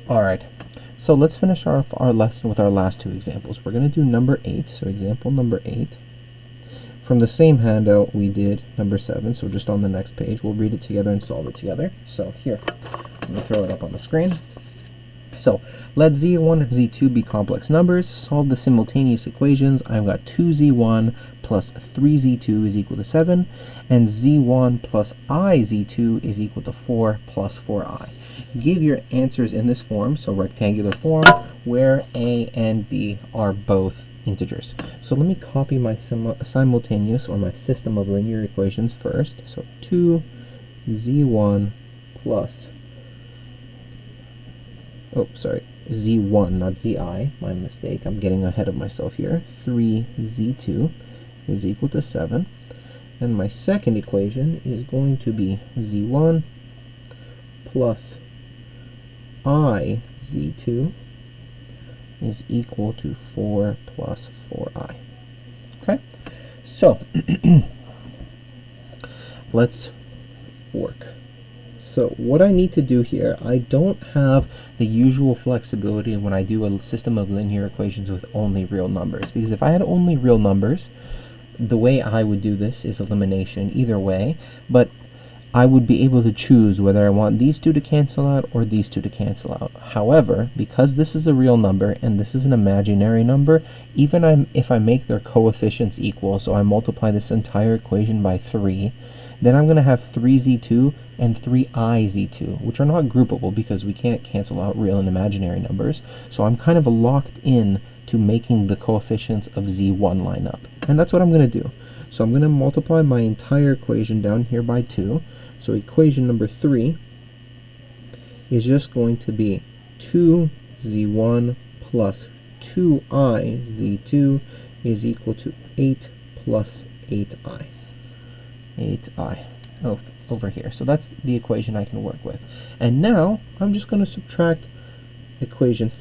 All right, so let's finish our lesson with our last two examples. We're going to do number 8, so example number 8. From the same handout we did number 7, so just on the next page. We'll read it together and solve it together. So here, let me throw it up on the screen. So let z1 and z2 be complex numbers. Solve the simultaneous equations. I've got 2z1 plus 3z2 is equal to 7, and z1 plus iz2 is equal to 4 plus 4i. Give your answers in this form, so rectangular form, where a and b are both integers. So let me copy my simultaneous, or my system of linear equations first. So 2z1 plus, z1, not zi, my mistake, I'm getting ahead of myself here. 3z2 is equal to 7. And my second equation is going to be z1 plus iz2 is equal to 4 plus 4i. Okay, so let's work. So what I need to do here, I don't have the usual flexibility when I do a system of linear equations with only real numbers, because if I had only real numbers, the way I would do this is elimination either way, but I would be able to choose whether I want these two to cancel out or these two to cancel out. However, because this is a real number and this is an imaginary number, even if I make their coefficients equal, so I multiply this entire equation by 3, then I'm going to have 3z2 and 3iz2, which are not groupable because we can't cancel out real and imaginary numbers. So I'm kind of locked in to making the coefficients of z1 line up. And that's what I'm going to do. So I'm going to multiply my entire equation down here by 2. So equation number 3 is just going to be 2z1 plus 2iz2 is equal to 8 plus 8i. 8i over here. So that's the equation I can work with. And now I'm just going to subtract equation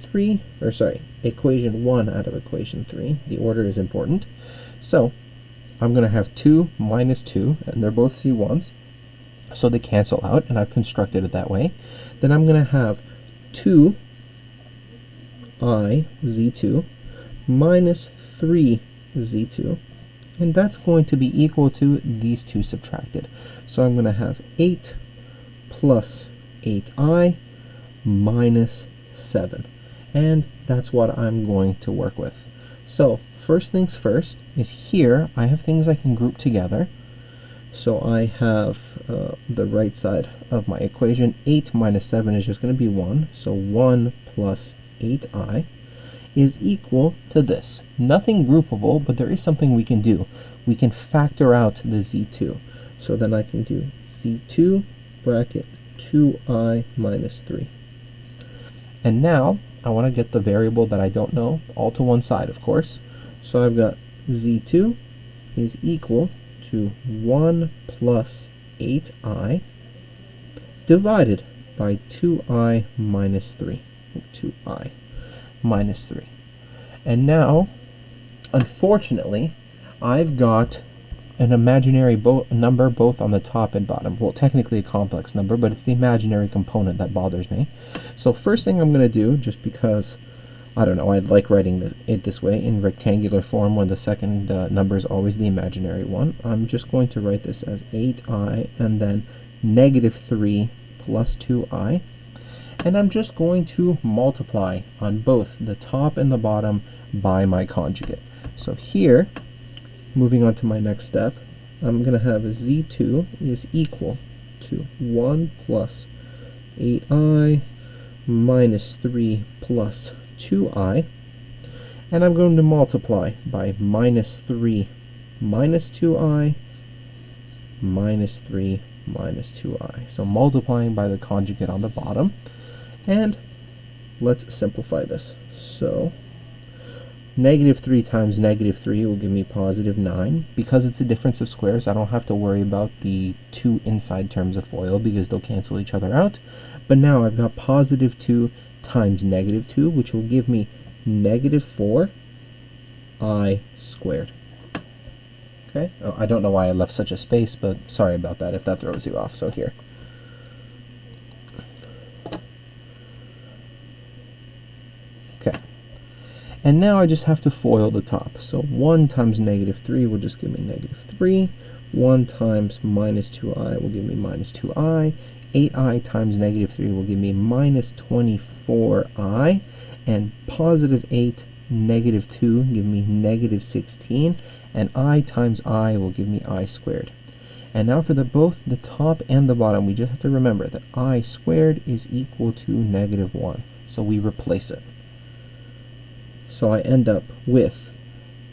1 out of equation 3. The order is important. So I'm going to have 2 minus 2, and they're both z1s, so they cancel out, and I've constructed it that way. Then I'm going to have 2iz2 minus 3z2, and that's going to be equal to these two subtracted. So I'm going to have 8 plus 8i minus 7, and that's what I'm going to work with. So first things first is here I have things I can group together. So I have the right side of my equation. 8 minus 7 is just going to be 1, so 1 plus 8i is equal to this. Nothing groupable, but there is something we can do. We can factor out the z2. So then I can do z2 bracket 2i minus 3. And now I want to get the variable that I don't know all to one side, of course. So I've got z2 is equal to 1 plus 8i divided by 2i minus 3. 2i minus 3. And now, unfortunately, I've got an imaginary number both on the top and bottom. Well, technically a complex number, but it's the imaginary component that bothers me. So first thing I'm going to do, just because I don't know, I like writing it this way in rectangular form when the second number is always the imaginary one. I'm just going to write this as 8i and then negative 3 plus 2i. And I'm just going to multiply on both the top and the bottom by my conjugate. So here, moving on to my next step, I'm going to have a z2 is equal to 1 plus 8i minus 3 plus 2i, and I'm going to multiply by minus 3 minus 2i minus 3 minus 2i. So multiplying by the conjugate on the bottom, and let's simplify this. So negative 3 times negative 3 will give me positive 9. Because it's a difference of squares, I don't have to worry about the two inside terms of FOIL because they'll cancel each other out. But now I've got positive 2 times negative 2, which will give me negative 4i squared. Okay, oh, I don't know why I left such a space, but sorry about that if that throws you off. So here. And now I just have to FOIL the top. So 1 times negative 3 will just give me negative 3. 1 times minus 2i will give me minus 2i. 8i times negative 3 will give me minus 24i. And positive 8, negative 2 give me negative 16. And I times I will give me I squared. And now for both the top and the bottom, we just have to remember that I squared is equal to negative 1. So we replace it. So I end up with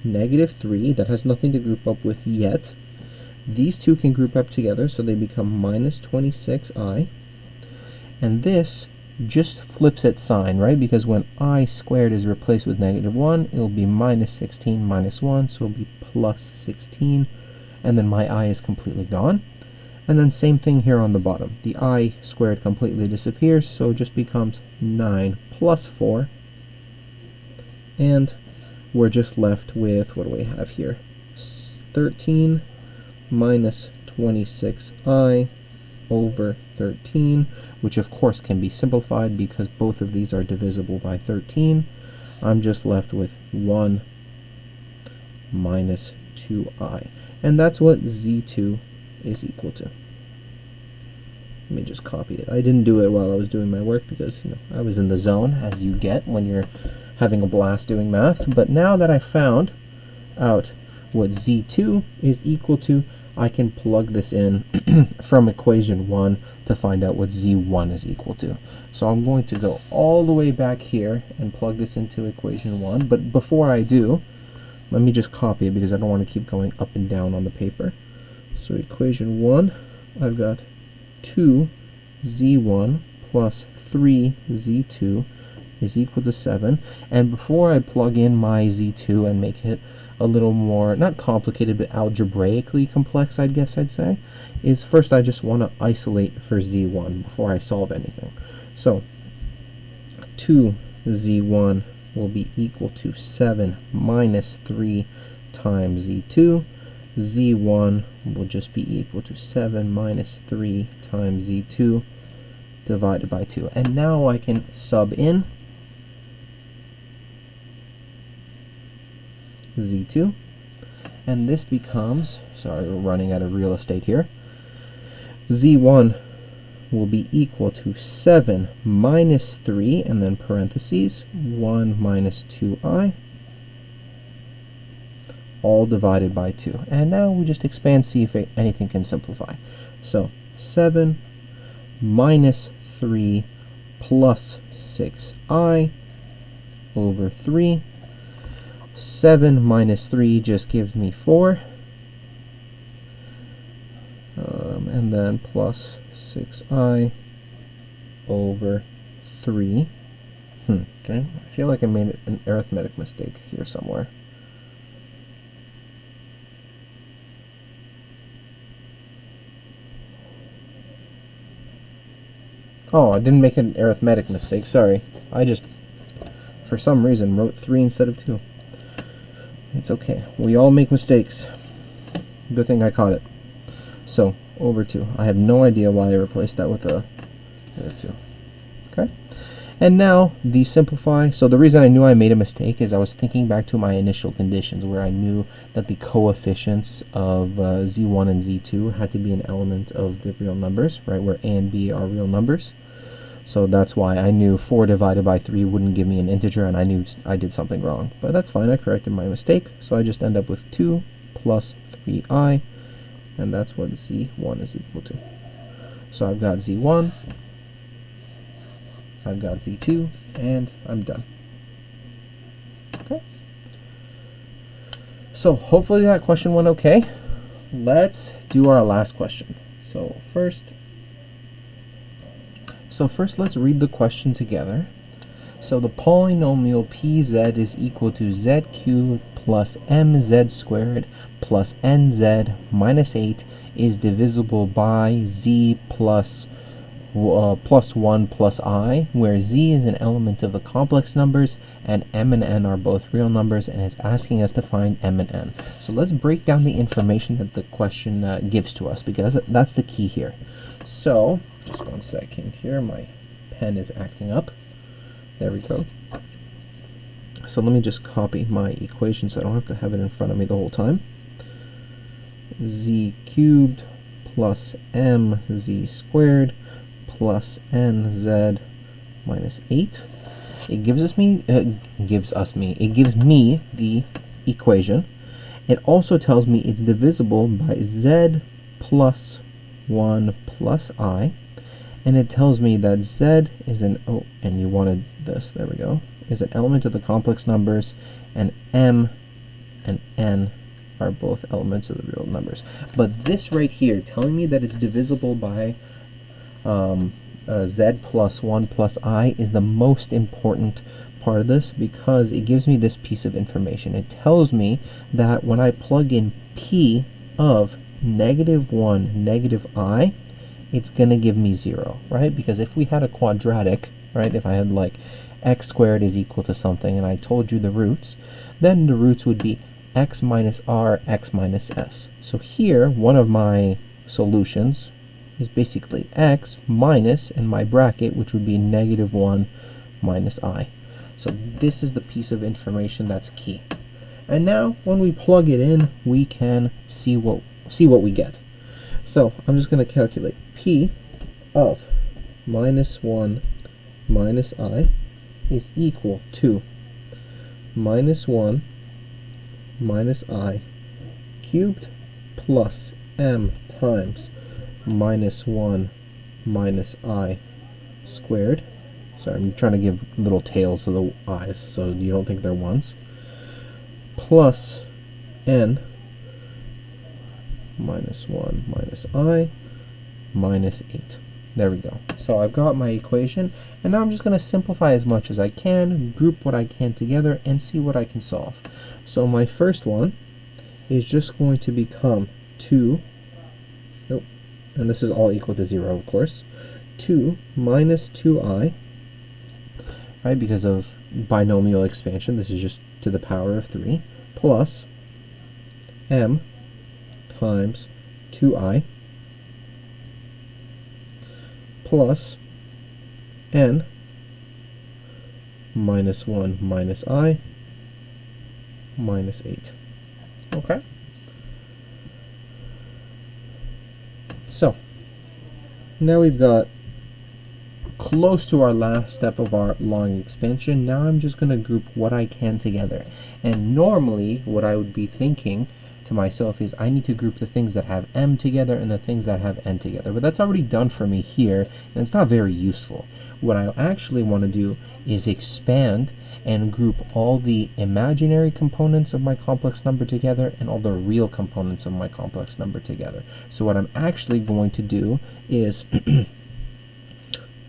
negative 3, that has nothing to group up with yet. These two can group up together, so they become minus 26i. And this just flips its sign, right? Because when I squared is replaced with negative 1, it'll be minus 16 minus 1, so it'll be plus 16. And then my I is completely gone. And then same thing here on the bottom. The I squared completely disappears, so it just becomes 9 plus 4. And we're just left with, what do we have here? 13 minus 26i over 13, which of course can be simplified because both of these are divisible by 13. I'm just left with 1 minus 2i. And that's what z2 is equal to. Let me just copy it. I didn't do it while I was doing my work because, I was in the zone, as you get when you're having a blast doing math. But now that I found out what z2 is equal to, I can plug this in from equation 1 to find out what z1 is equal to. So I'm going to go all the way back here and plug this into equation 1. But before I do, let me just copy it because I don't want to keep going up and down on the paper. So equation 1, I've got 2z1 plus 3z2 is equal to 7. And before I plug in my z2 and make it a little more, not complicated, but algebraically complex, I guess I'd say, is first I just want to isolate for z1 before I solve anything. So 2z1 will be equal to 7 minus 3 times z2. z1 will just be equal to 7 minus 3 times z2 divided by 2. And now I can sub in z2, and this becomes, sorry, we're running out of real estate here, z1 will be equal to 7 minus 3, and then parentheses, 1 minus 2i, all divided by 2. And now we just expand, see if anything can simplify. So 7 minus 3 plus 6i over 3. 7 minus 3 just gives me 4. And then plus 6i over 3. Okay, I feel like I made an arithmetic mistake here somewhere. Oh, I didn't make an arithmetic mistake, sorry. I just, for some reason, wrote 3 instead of 2. It's okay. We all make mistakes. Good thing I caught it. So, over 2. I have no idea why I replaced that with a 2. Okay? And now, the simplify. So the reason I knew I made a mistake is I was thinking back to my initial conditions where I knew that the coefficients of z1 and z2 had to be an element of the real numbers, right, where a and b are real numbers. So that's why I knew 4 divided by 3 wouldn't give me an integer, and I knew I did something wrong. But that's fine, I corrected my mistake. So I just end up with 2 plus 3i, and that's what z1 is equal to. So I've got z1, I've got z2, and I'm done. Okay. So hopefully that question went okay. Let's do our last question. So first let's read the question together. So the polynomial pz is equal to z cubed plus mz squared plus nz minus 8 is divisible by z plus 1 plus I, where z is an element of the complex numbers and m and n are both real numbers, and it's asking us to find m and n. So let's break down the information that the question gives to us, because that's the key here. So just 1 second here, my pen is acting up. There we go. So let me just copy my equation so I don't have to have it in front of me the whole time. Z cubed plus mz squared plus nz minus 8. It gives me the equation. It also tells me it's divisible by z plus 1 plus I, and it tells me that z is an, oh, and you wanted this, there we go, is an element of the complex numbers, and m and n are both elements of the real numbers. But this right here, telling me that it's divisible by z plus 1 plus I, is the most important part of this, because it gives me this piece of information. It tells me that when I plug in p of -1, -I, it's going to give me 0, right? Because if we had a quadratic, right, if I had like x squared is equal to something and I told you the roots, then the roots would be x minus r, x minus s. So here, one of my solutions is basically x minus, in my bracket, which would be -1 minus I. So this is the piece of information that's key. And now, when we plug it in, we can see what we get. So I'm just going to calculate p of -1 minus I is equal to -1 minus I cubed plus m times -1 minus I squared. Sorry, I'm trying to give little tails to the i's so you don't think they're ones. Plus n -1 minus I minus 8. There we go. So I've got my equation, and now I'm just going to simplify as much as I can, group what I can together, and see what I can solve. So my first one is just going to become 2, and this is all equal to 0, of course, 2 minus 2I, right, because of binomial expansion, this is just to the power of 3, plus m times 2I plus n -1 minus I minus 8. Okay? So, now we've got close to our last step of our long expansion. Now I'm just going to group what I can together. And normally, what I would be thinking to myself is I need to group the things that have m together and the things that have n together. But that's already done for me here, and it's not very useful. What I actually want to do is expand and group all the imaginary components of my complex number together and all the real components of my complex number together. So what I'm actually going to do is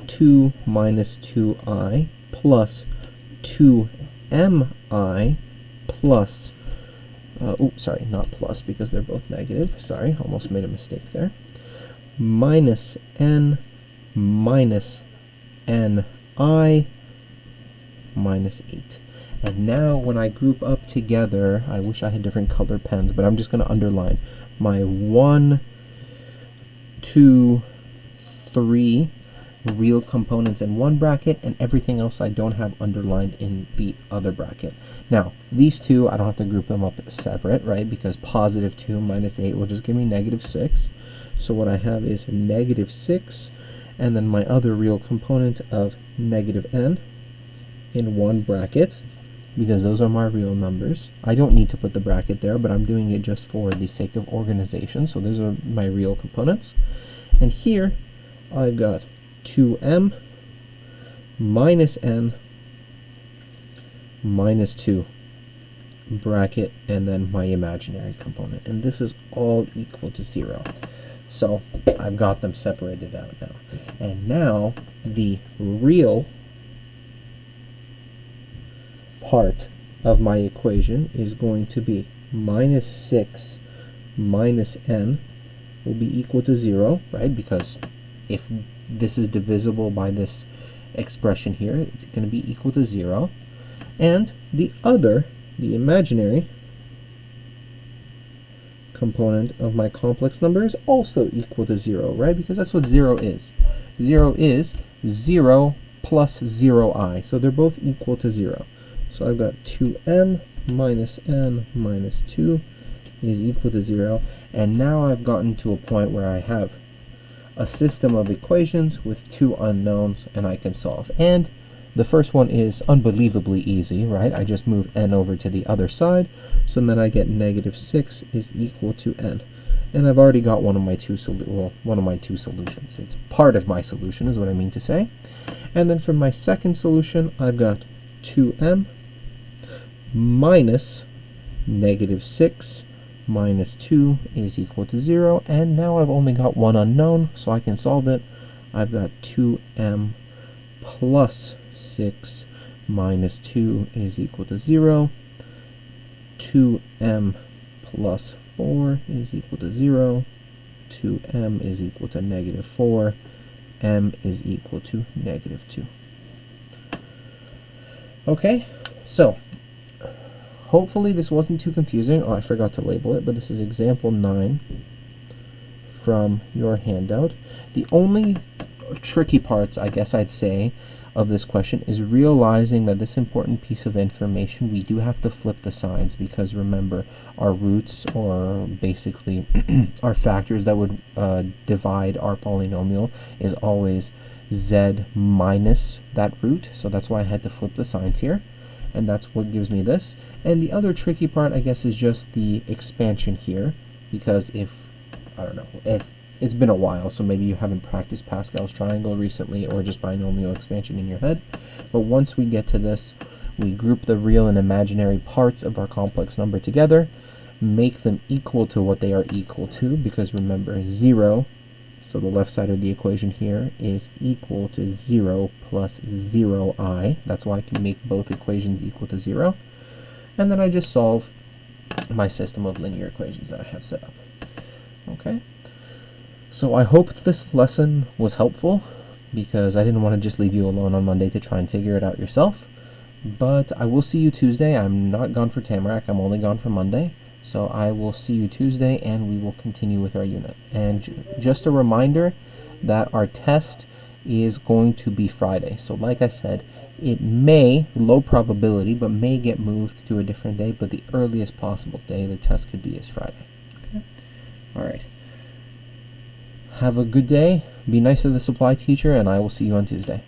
2 minus 2I plus 2mi plus sorry, not plus because they're both negative. Sorry, almost made a mistake there. Minus n minus ni minus 8. And now when I group up together, I wish I had different color pens, but I'm just going to underline my 1, 2, 3 real components in one bracket, and everything else I don't have underlined in the other bracket. Now, these two, I don't have to group them up separate, right? Because positive 2 minus 8 will just give me -6. So what I have is -6, and then my other real component of -n in one bracket, because those are my real numbers. I don't need to put the bracket there, but I'm doing it just for the sake of organization. So those are my real components. And here, I've got 2m minus n minus 2 bracket, and then my imaginary component. And this is all equal to 0. So I've got them separated out now. And now the real part of my equation is going to be -6 minus n will be equal to 0, right? Because if this is divisible by this expression here, it's going to be equal to 0. And the imaginary component of my complex number is also equal to 0, right? Because that's what 0 is. 0 is 0 plus 0i, so they're both equal to 0. So I've got 2m minus n minus 2 is equal to 0. And now I've gotten to a point where I have a system of equations with two unknowns and I can solve. And the first one is unbelievably easy, right? I just move n over to the other side, so then I get negative 6 is equal to n. And I've already got one of my two solutions. It's part of my solution is what I mean to say. And then for my second solution, I've got 2m minus negative 6 minus 2 is equal to 0. And now I've only got one unknown, so I can solve it. I've got 2m plus 6 minus 2 is equal to 0. 2m plus 4 is equal to 0. 2m is equal to negative 4. M is equal to negative 2. Okay, so hopefully this wasn't too confusing. Oh, I forgot to label it, but this is example 9 from your handout. The only tricky parts, I guess I'd say, of this question is realizing that this important piece of information, we do have to flip the signs, because remember, our roots, or basically our factors that would divide our polynomial, is always z minus that root. So that's why I had to flip the signs here, and that's what gives me this. And the other tricky part, I guess, is just the expansion here, because if it's been a while, so maybe you haven't practiced Pascal's triangle recently, or just binomial expansion in your head. But once we get to this, we group the real and imaginary parts of our complex number together, make them equal to what they are equal to, because remember, 0, so the left side of the equation here, is equal to 0 plus 0i. That's why I can make both equations equal to 0. And then I just solve my system of linear equations that I have set up. Okay? So I hope this lesson was helpful, because I didn't want to just leave you alone on Monday to try and figure it out yourself. But I will see you Tuesday. I'm not gone for Tamarack. I'm only gone for Monday. So I will see you Tuesday, and we will continue with our unit. And just a reminder that our test is going to be Friday. So like I said, it may, low probability, but may get moved to a different day, but the earliest possible day the test could be is Friday. Okay? All right. Have a good day, be nice to the supply teacher, and I will see you on Tuesday.